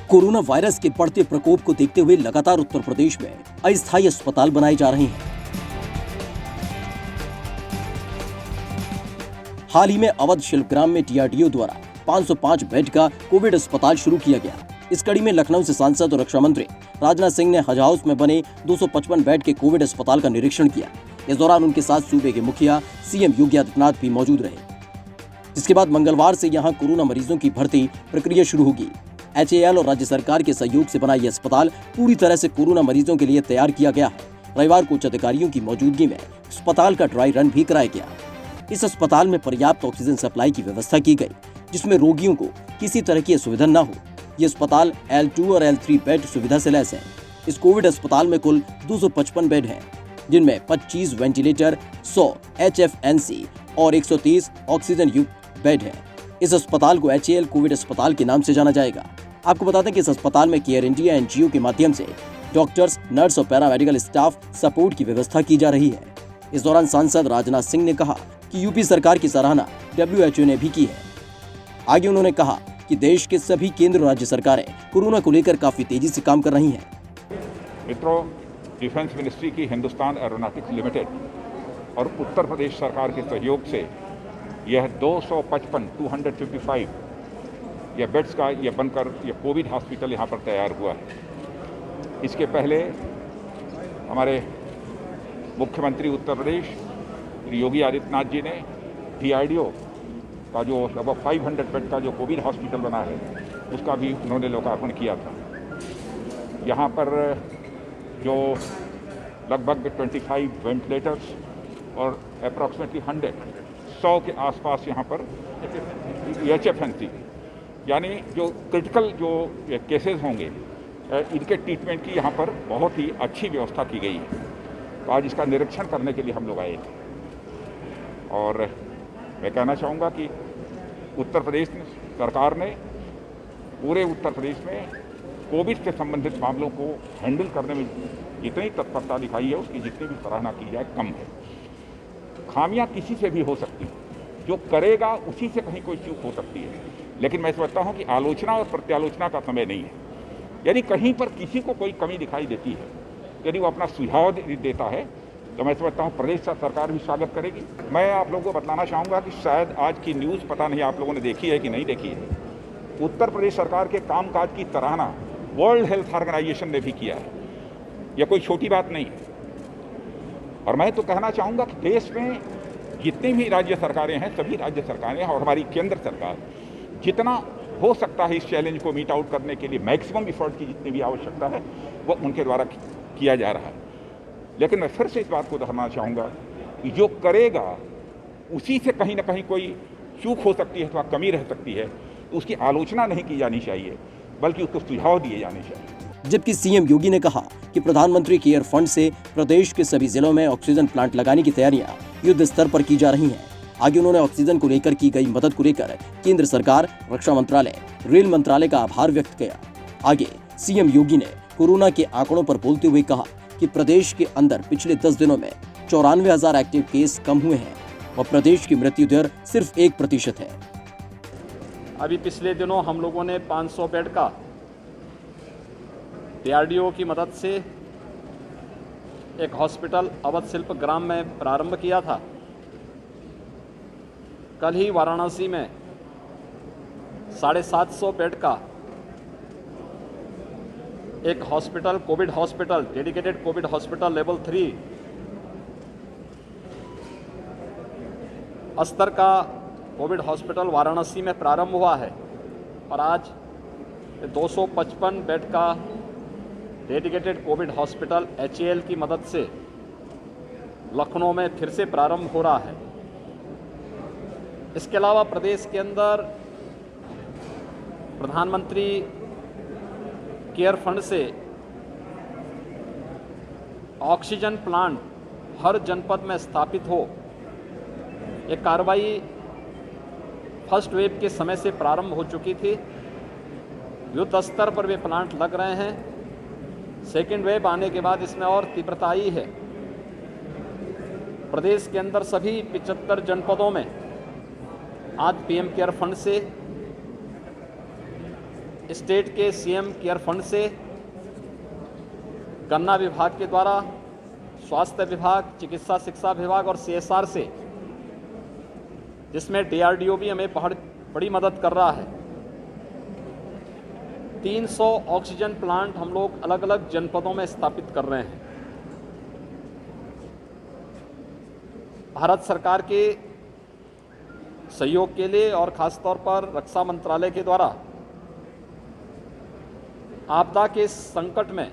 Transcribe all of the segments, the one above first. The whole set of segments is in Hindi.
कोरोना वायरस के बढ़ते प्रकोप को देखते हुए लगातार उत्तर प्रदेश में अस्थायी अस्पताल बनाए जा रहे हैं। हाल ही में अवध शिल्पग्राम में डीआरडीओ द्वारा 505 बेड का कोविड अस्पताल शुरू किया गया। इस कड़ी में लखनऊ से सांसद और रक्षा मंत्री राजनाथ सिंह ने हज हाउस में बने 255 बेड के कोविड अस्पताल का निरीक्षण किया। इस दौरान उनके साथ सूबे के मुखिया सीएम योगी आदित्यनाथ भी मौजूद रहे। इसके बाद मंगलवार से यहां कोरोना मरीजों की भर्ती प्रक्रिया शुरू होगी। HAL और राज्य सरकार के सहयोग से बना यह अस्पताल पूरी तरह से कोरोना मरीजों के लिए तैयार किया गया है। रविवार को उच्च अधिकारियों की मौजूदगी में अस्पताल का ड्राई रन भी कराया गया। इस अस्पताल में पर्याप्त ऑक्सीजन सप्लाई की व्यवस्था की गई, जिसमें रोगियों को किसी तरह की असुविधा न हो। ये अस्पताल L2 और L3 बेड सुविधा से लैस है। इस कोविड अस्पताल में कुल 255 बेड हैं, जिनमें 25 वेंटिलेटर, 100 HFNC और 130 ऑक्सीजन युक्त बेड हैं। इस अस्पताल को HAL कोविड अस्पताल के नाम से जाना जाएगा। आपको बता दें कि इस अस्पताल में केयर इंडिया NGO के माध्यम से डॉक्टर्स, नर्स और पैरामेडिकल स्टाफ सपोर्ट की व्यवस्था की जा रही है। इस दौरान सांसद राजनाथ सिंह ने कहा कि यूपी सरकार की सराहना WHO ने भी की है। आगे उन्होंने कहा कि देश के सभी केंद्र और राज्य सरकारें कोरोना को लेकर काफी तेजी से काम कर रही हैं। मित्रों, डिफेंस मिनिस्ट्री की हिंदुस्तान एरोनॉटिक्स लिमिटेड और उत्तर प्रदेश सरकार के सहयोग से यह 255 यह बेड्स का यह बनकर यह कोविड हॉस्पिटल यहाँ पर तैयार हुआ है। इसके पहले हमारे मुख्यमंत्री उत्तर प्रदेश श्री योगी आदित्यनाथ जी ने DRDO का जो लगभग 500 बेड का जो कोविड हॉस्पिटल बना है, उसका भी उन्होंने लोकार्पण किया था। यहाँ पर जो लगभग 25 वेंटिलेटर्स और अप्रॉक्सीमेटली 100 के आसपास यहाँ पर HFNC यानी जो क्रिटिकल जो केसेस होंगे, इनके ट्रीटमेंट की यहाँ पर बहुत ही अच्छी व्यवस्था की गई है। तो आज इसका निरीक्षण करने के लिए हम लोग आए थे और मैं कहना चाहूँगा कि उत्तर प्रदेश सरकार ने पूरे उत्तर प्रदेश में कोविड से संबंधित मामलों को हैंडल करने में जितनी तत्परता दिखाई है, उसकी जितनी भी सराहना की जाए कम है। खामियां किसी से भी हो सकती हैं, जो करेगा उसी से कहीं कोई चूक हो सकती है, लेकिन मैं समझता हूँ कि आलोचना और प्रत्यालोचना का समय नहीं है। यदि कहीं पर किसी को कोई कमी दिखाई देती है, यदि वो अपना सुझाव देता है, तो मैं समझता हूँ प्रदेश सरकार भी स्वागत करेगी। मैं आप लोगों को बताना चाहूँगा कि शायद आज की न्यूज़ पता नहीं आप लोगों ने देखी है कि नहीं देखी है, उत्तर प्रदेश सरकार के कामकाज की सराहना वर्ल्ड हेल्थ ऑर्गेनाइजेशन ने भी किया है। यह कोई छोटी बात नहीं है। और मैं तो कहना चाहूँगा कि देश में जितनी भी राज्य सरकारें हैं, सभी राज्य सरकारें और हमारी केंद्र सरकार जितना हो सकता है इस चैलेंज को मीट आउट करने के लिए मैक्सिमम एफर्ट की जितनी भी आवश्यकता है वो उनके द्वारा किया जा रहा है। लेकिन मैं फिर से इस बात को दोहराना चाहूँगा कि जो करेगा उसी से कहीं ना कहीं कोई चूक हो सकती है अथवा कमी रह सकती है, तो उसकी आलोचना नहीं की जानी चाहिए, बल्कि उसको सुझाव दिए जाने चाहिए। जबकि सीएम योगी ने कहा कि प्रधानमंत्री केयर फंड से प्रदेश के सभी जिलों में ऑक्सीजन प्लांट लगाने की तैयारियां युद्ध स्तर पर की जा रही हैं। आगे उन्होंने ऑक्सीजन को लेकर की गई मदद को लेकर केंद्र सरकार, रक्षा मंत्रालय, रेल मंत्रालय का आभार व्यक्त किया। आगे सीएम योगी ने कोरोना के आंकड़ों पर बोलते हुए कहा कि प्रदेश के अंदर पिछले 10 दिनों में 94,000 एक्टिव केस कम हुए हैं और प्रदेश की मृत्यु दर सिर्फ 1% है। अभी पिछले दिनों हम लोगों ने 500 बेड का DRDO की मदद से एक हॉस्पिटल अवध शिल्पग्राम में प्रारंभ किया था। कल ही वाराणसी में 750 बेड का एक hospital, Covid hospital, dedicated Covid hospital level 3 स्तर का कोविड हॉस्पिटल वाराणसी में प्रारंभ हुआ है और आज 255 बेड का डेडिकेटेड कोविड हॉस्पिटल HAL की मदद से लखनऊ में फिर से प्रारंभ हो रहा है। इसके अलावा प्रदेश के अंदर प्रधानमंत्री केयर फंड से ऑक्सीजन प्लांट हर जनपद में स्थापित हो, एक कार्रवाई फर्स्ट वेव के समय से प्रारंभ हो चुकी थी। युद्ध स्तर पर वे प्लांट लग रहे हैं। सेकेंड वेव आने के बाद इसमें और तीव्रता आई है। प्रदेश के अंदर सभी 75 जनपदों में आज PM केयर फंड से स्टेट के सीएम केयर फंड से, गन्ना विभाग के द्वारा, स्वास्थ्य विभाग, चिकित्सा शिक्षा विभाग और CSR से, जिसमें DRDO भी हमें बड़ी मदद कर रहा है। 300 ऑक्सीजन प्लांट हम लोग अलग अलग जनपदों में स्थापित कर रहे हैं। भारत सरकार के सहयोग के लिए और खासतौर पर रक्षा मंत्रालय के द्वारा आपदा के संकट में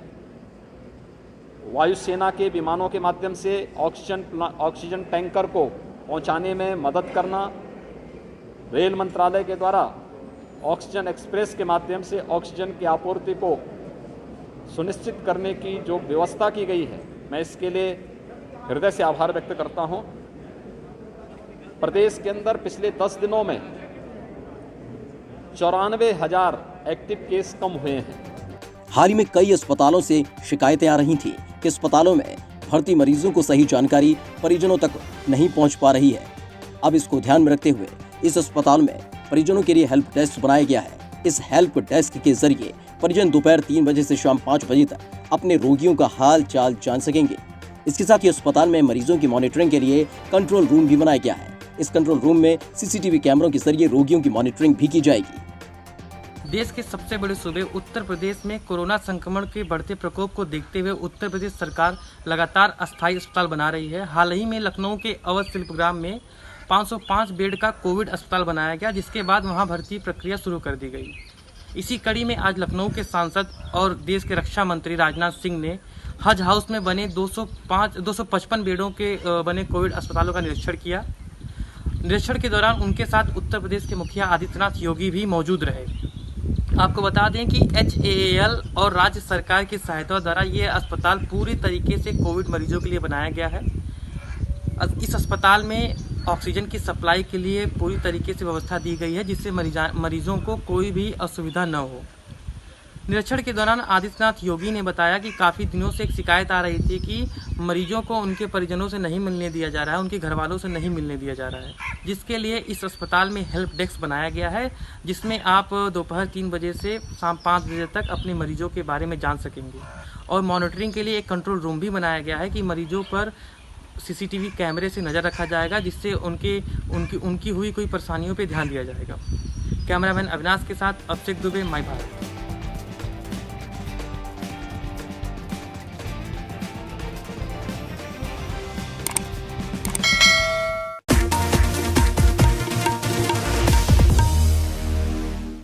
वायुसेना के विमानों के माध्यम से ऑक्सीजन टैंकर को पहुंचाने में मदद करना, रेल मंत्रालय के द्वारा ऑक्सीजन एक्सप्रेस के माध्यम से ऑक्सीजन की आपूर्ति को सुनिश्चित करने की जो व्यवस्था की गई है, मैं इसके लिए हृदय से आभार व्यक्त करता हूं। प्रदेश के अंदर पिछले 10 दिनों में 94,000 एक्टिव केस कम हुए हैं। हाल ही में कई अस्पतालों से शिकायतें आ रही थी कि अस्पतालों में भर्ती मरीजों को सही जानकारी परिजनों तक नहीं पहुंच पा रही है। अब इसको ध्यान में रखते हुए इस अस्पताल में परिजनों के लिए हेल्प डेस्क बनाया गया है। इस हेल्प डेस्क के जरिए परिजन दोपहर 3 बजे से शाम 5 बजे तक अपने रोगियों का हाल चाल जान सकेंगे। इसके साथ ही अस्पताल में मरीजों की मॉनिटरिंग के लिए कंट्रोल रूम भी बनाया गया है। इस कंट्रोल रूम में CCTV कैमरों के जरिए रोगियों की मॉनिटरिंग भी की जाएगी। देश के सबसे बड़े सूबे उत्तर प्रदेश में कोरोना संक्रमण के बढ़ते प्रकोप को देखते हुए उत्तर प्रदेश सरकार लगातार अस्थायी अस्पताल बना रही है। हाल ही में लखनऊ के अवध शिल्पग्राम में 505 बेड का कोविड अस्पताल बनाया गया, जिसके बाद वहां भर्ती प्रक्रिया शुरू कर दी गई। इसी कड़ी में आज लखनऊ के सांसद और देश के रक्षा मंत्री राजनाथ सिंह ने हज हाउस में बने 255 बेडों के बने कोविड अस्पतालों का निरीक्षण किया। निरीक्षण के दौरान उनके साथ उत्तर प्रदेश के मुखिया आदित्यनाथ योगी भी मौजूद रहे। आपको बता दें कि HAL और राज्य सरकार की सहायता द्वारा ये अस्पताल पूरी तरीके से कोविड मरीजों के लिए बनाया गया है। इस अस्पताल में ऑक्सीजन की सप्लाई के लिए पूरी तरीके से व्यवस्था दी गई है, जिससे मरीजों को कोई भी असुविधा न हो। निरीक्षण के दौरान आदित्यनाथ योगी ने बताया कि काफ़ी दिनों से एक शिकायत आ रही थी कि मरीजों को उनके परिजनों से नहीं मिलने दिया जा रहा है, उनके घर वालों से नहीं मिलने दिया जा रहा है, जिसके लिए इस अस्पताल में हेल्प डेस्क बनाया गया है, जिसमें आप दोपहर 3 बजे से शाम 5 बजे तक अपने मरीजों के बारे में जान सकेंगे। और मॉनिटरिंग के लिए एक कंट्रोल रूम भी बनाया गया है कि मरीजों पर CCTV कैमरे से नज़र रखा जाएगा, जिससे उनकी हुई कोई परेशानियों पर ध्यान दिया जाएगा। कैमरामैन अविनाश के साथ अभिषेक दुबे, माई भारत।